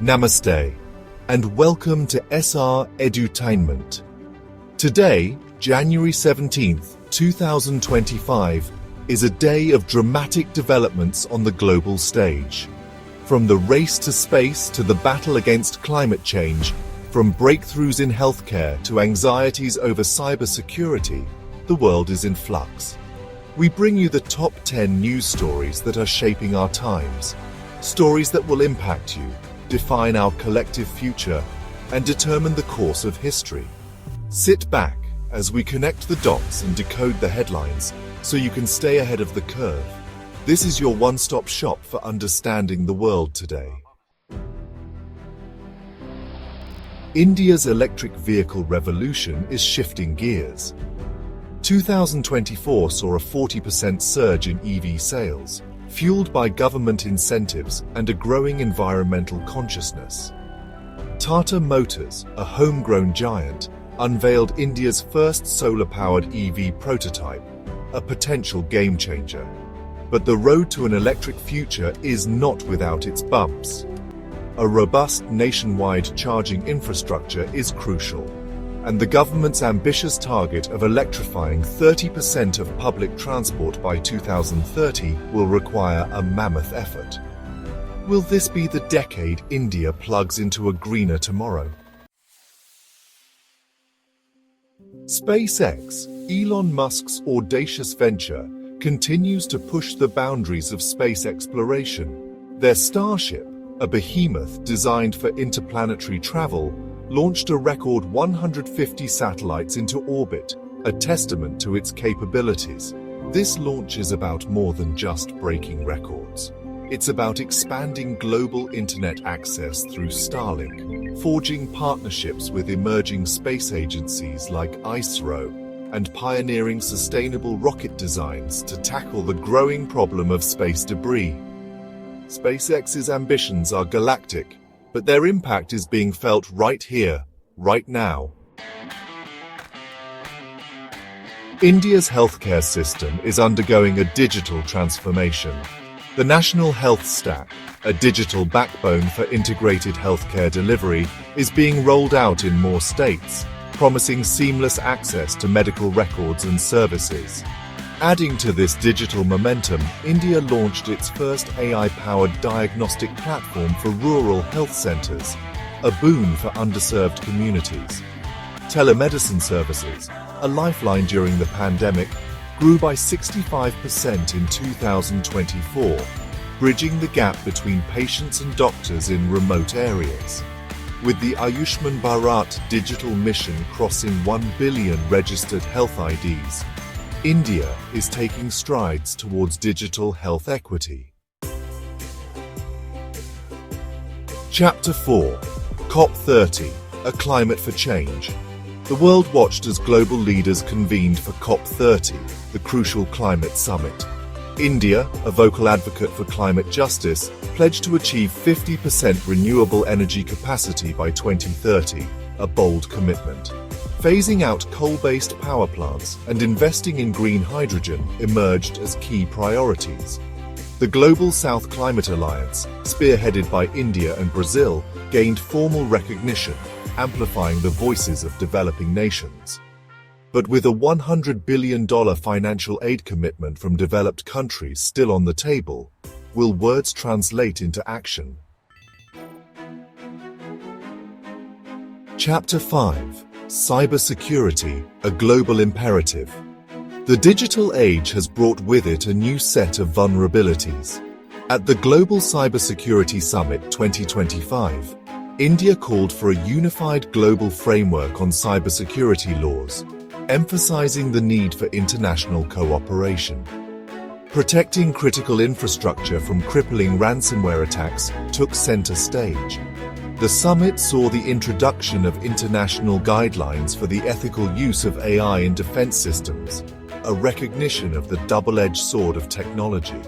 Namaste, and welcome to SR Edutainment. Today, January 17th, 2025, is a day of dramatic developments on the global stage. From the race to space to the battle against climate change, from breakthroughs in healthcare to anxieties over cybersecurity, the world is in flux. We bring you the top 10 news stories that are shaping our times, stories that will impact you, define our collective future, and determine the course of history. Sit back as we connect the dots and decode the headlines so you can stay ahead of the curve. This is your one-stop shop for understanding the world today. India's electric vehicle revolution is shifting gears. 2024 saw a 40% surge in EV sales, fueled by government incentives and a growing environmental consciousness. Tata Motors, a homegrown giant, unveiled India's first solar-powered EV prototype, a potential game-changer. But the road to an electric future is not without its bumps. A robust nationwide charging infrastructure is crucial, and the government's ambitious target of electrifying 30% of public transport by 2030 will require a mammoth effort. Will this be the decade India plugs into a greener tomorrow? SpaceX, Elon Musk's audacious venture, continues to push the boundaries of space exploration. Their Starship, a behemoth designed for interplanetary travel, launched a record 150 satellites into orbit, a testament to its capabilities. This launch is about more than just breaking records. It's about expanding global internet access through Starlink, forging partnerships with emerging space agencies like ISRO, and pioneering sustainable rocket designs to tackle the growing problem of space debris. SpaceX's ambitions are galactic, but their impact is being felt right here, right now. India's healthcare system is undergoing a digital transformation. The National Health Stack, a digital backbone for integrated healthcare delivery, is being rolled out in more states, promising seamless access to medical records and services. Adding to this digital momentum, India launched its first AI-powered diagnostic platform for rural health centers, a boon for underserved communities. Telemedicine services, a lifeline during the pandemic, grew by 65% in 2024, bridging the gap between patients and doctors in remote areas. With the Ayushman Bharat digital mission crossing 1 billion registered health IDs, India is taking strides towards digital health equity. Chapter 4. COP30, a climate for change. The world watched as global leaders convened for COP30, the crucial climate summit. India, a vocal advocate for climate justice, pledged to achieve 50% renewable energy capacity by 2030, a bold commitment. Phasing out coal-based power plants and investing in green hydrogen emerged as key priorities. The Global South Climate Alliance, spearheaded by India and Brazil, gained formal recognition, amplifying the voices of developing nations. But with a $100 billion financial aid commitment from developed countries still on the table, will words translate into action? Chapter 5. Cybersecurity, a global imperative. The digital age has brought with it a new set of vulnerabilities. At the Global Cybersecurity Summit 2025, India called for a unified global framework on cybersecurity laws, emphasizing the need for international cooperation. Protecting critical infrastructure from crippling ransomware attacks took center stage. The summit saw the introduction of international guidelines for the ethical use of AI in defense systems, a recognition of the double-edged sword of technology.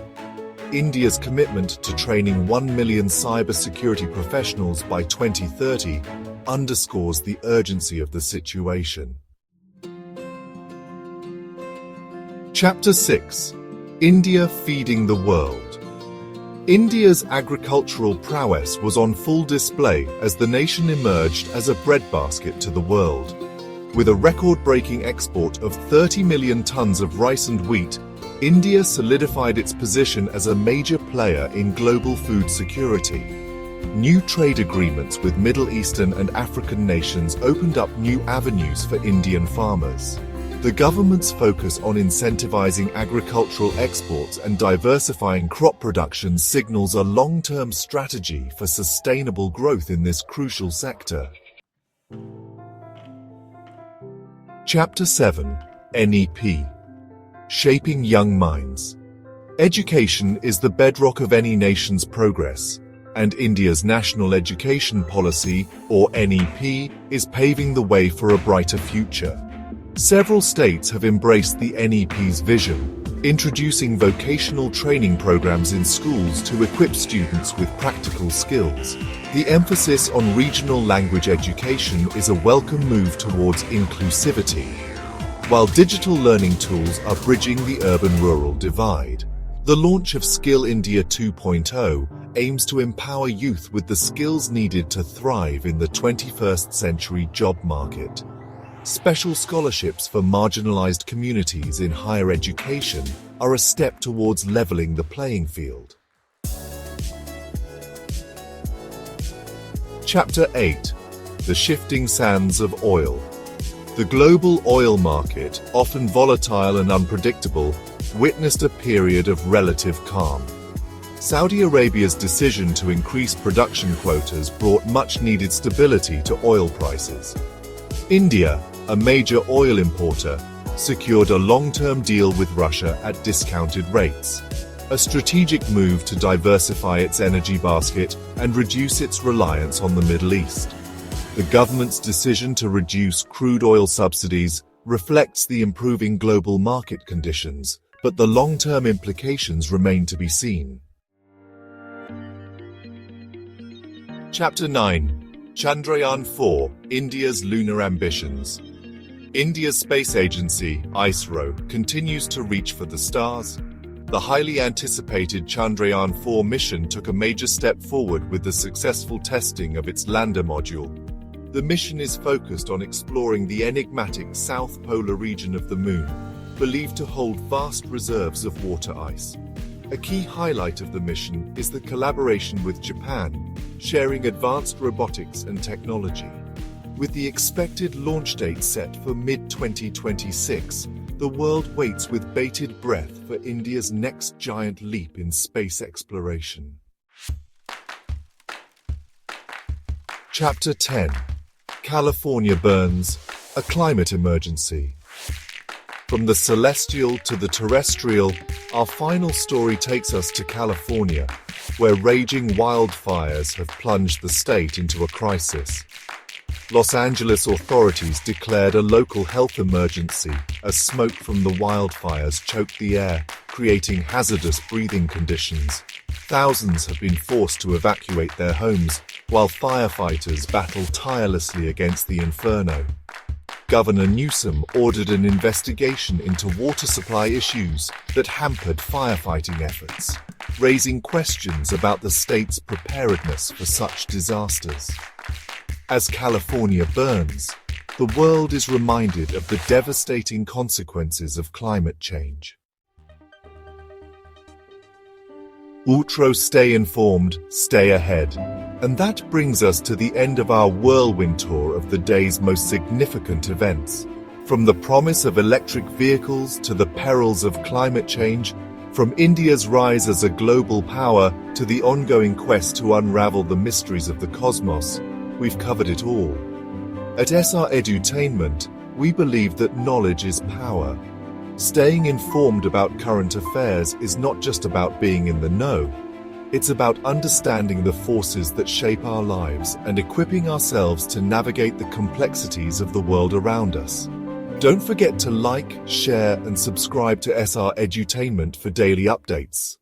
India's commitment to training 1 million cybersecurity professionals by 2030 underscores the urgency of the situation. Chapter 6. India feeding the world. India's agricultural prowess was on full display as the nation emerged as a breadbasket to the world. With a record-breaking export of 30 million tons of rice and wheat, India solidified its position as a major player in global food security. New trade agreements with Middle Eastern and African nations opened up new avenues for Indian farmers. The government's focus on incentivizing agricultural exports and diversifying crop production signals a long-term strategy for sustainable growth in this crucial sector. Chapter 7: NEP. Shaping Young Minds. Education is the bedrock of any nation's progress, and India's National Education Policy, or NEP, is paving the way for a brighter future. Several states have embraced the NEP's vision, introducing vocational training programs in schools to equip students with practical skills. The emphasis on regional language education is a welcome move towards inclusivity, while digital learning tools are bridging the urban-rural divide. The launch of Skill India 2.0 aims to empower youth with the skills needed to thrive in the 21st century job market. Special scholarships for marginalized communities in higher education are a step towards leveling the playing field. Chapter 8: The Shifting Sands of Oil. The global oil market, often volatile and unpredictable, witnessed a period of relative calm. Saudi Arabia's decision to increase production quotas brought much-needed stability to oil prices. India, a major oil importer, secured a long-term deal with Russia at discounted rates, a strategic move to diversify its energy basket and reduce its reliance on the Middle East. The government's decision to reduce crude oil subsidies reflects the improving global market conditions, but the long-term implications remain to be seen. Chapter 9: Chandrayaan-4, India's Lunar Ambitions. India's space agency, ISRO, continues to reach for the stars. The highly anticipated Chandrayaan-4 mission took a major step forward with the successful testing of its lander module. The mission is focused on exploring the enigmatic South Polar region of the Moon, believed to hold vast reserves of water ice. A key highlight of the mission is the collaboration with Japan, sharing advanced robotics and technology. With the expected launch date set for mid-2026, the world waits with bated breath for India's next giant leap in space exploration. Chapter 10: California Burns, a Climate Emergency. From the celestial to the terrestrial, our final story takes us to California, where raging wildfires have plunged the state into a crisis. Los Angeles authorities declared a local health emergency as smoke from the wildfires choked the air, creating hazardous breathing conditions. Thousands have been forced to evacuate their homes, while firefighters battle tirelessly against the inferno. Governor Newsom ordered an investigation into water supply issues that hampered firefighting efforts, raising questions about the state's preparedness for such disasters. As California burns, the world is reminded of the devastating consequences of climate change. Outro: stay informed, stay ahead. And that brings us to the end of our whirlwind tour of the day's most significant events. From the promise of electric vehicles to the perils of climate change, from India's rise as a global power to the ongoing quest to unravel the mysteries of the cosmos, we've covered it all. At SR Edutainment, we believe that knowledge is power. Staying informed about current affairs is not just about being in the know. It's about understanding the forces that shape our lives and equipping ourselves to navigate the complexities of the world around us. Don't forget to like, share, and subscribe to SR Edutainment for daily updates.